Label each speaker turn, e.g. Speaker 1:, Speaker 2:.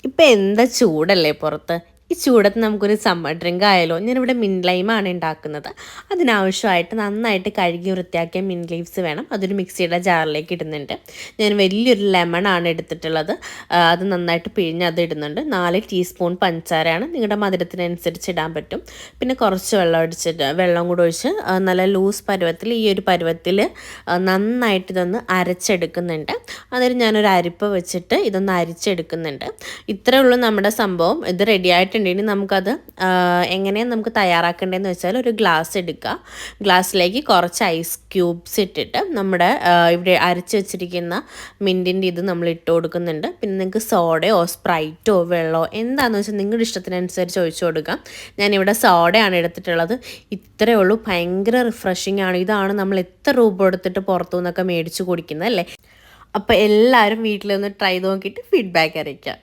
Speaker 1: ഇപ്പം എന്താ ചൂടല്ലേ പുറത്ത്. ഈ ചൂടത്ത് നമുക്കൊരു സമ്മർ ഡ്രിങ്ക് ആയാലോ. ഞാനിവിടെ മിൻറ്റ് ലൈമാണ് ഉണ്ടാക്കുന്നത്. അതിനാവശ്യമായിട്ട് നന്നായിട്ട് കഴുകി വൃത്തിയാക്കിയ മിൻറ്റ് ലീവ്സ് വേണം. അതൊരു മിക്സിയുടെ ജാറിലേക്ക് ഇടുന്നുണ്ട്. ഞാൻ വലിയൊരു ലെമണാണ് എടുത്തിട്ടുള്ളത്. അത് നന്നായിട്ട് പിഴിഞ്ഞ് അത് ഇടുന്നുണ്ട്. 4 ടീസ്പൂൺ പഞ്ചസാരയാണ്. നിങ്ങളുടെ മധുരത്തിനനുസരിച്ച് ഇടാൻ പറ്റും. പിന്നെ കുറച്ച് വെള്ളം കൂടെ ഒഴിച്ച് നല്ല ലൂസ് പരുവത്തിൽ, ഈ ഒരു പരുവത്തിൽ നന്നായിട്ട് ഇതൊന്ന് അരച്ചെടുക്കുന്നുണ്ട്. അന്നേരം ഞാനൊരു അരിപ്പ വെച്ചിട്ട് ഇതൊന്ന് അരിച്ചെടുക്കുന്നുണ്ട്. ഇത്രയേ ഉള്ളൂ നമ്മുടെ സംഭവം. ഇത് റെഡി ആയിട്ടുണ്ടെങ്കിൽ നമുക്കത് എങ്ങനെയാണ് നമുക്ക് തയ്യാറാക്കേണ്ടതെന്ന് വെച്ചാൽ, ഒരു ഗ്ലാസ് എടുക്കുക. ഗ്ലാസ്സിലേക്ക് കുറച്ച് ഐസ് ക്യൂബ്സ് ഇട്ടിട്ട് നമ്മുടെ ഇവിടെ അരച്ച് വെച്ചിരിക്കുന്ന മിൻറ്റിൻ്റെ ഇത് നമ്മൾ ഇട്ട് കൊടുക്കുന്നുണ്ട്. പിന്നെ നിങ്ങൾക്ക് സോഡയോ സ്പ്രൈറ്റോ വെള്ളമോ എന്താണെന്ന് വെച്ചാൽ നിങ്ങളുടെ ഇഷ്ടത്തിനനുസരിച്ച് ഒഴിച്ചു കൊടുക്കാം. ഞാനിവിടെ സോഡയാണ് എടുത്തിട്ടുള്ളത്. ഇത്രയേ ഉള്ളൂ. ഭയങ്കര റിഫ്രഷിംഗ് ആണ്. ഇതാണ് നമ്മൾ എത്ര രൂപ കൊടുത്തിട്ട് പുറത്തു നിന്നൊക്കെ മേടിച്ച് കുടിക്കുന്നത് അല്ലേ. അപ്പോൾ എല്ലാവരും വീട്ടിലൊന്ന് ട്രൈ നോക്കിയിട്ട് ഫീഡ്ബാക്ക് അറിയിക്കാം.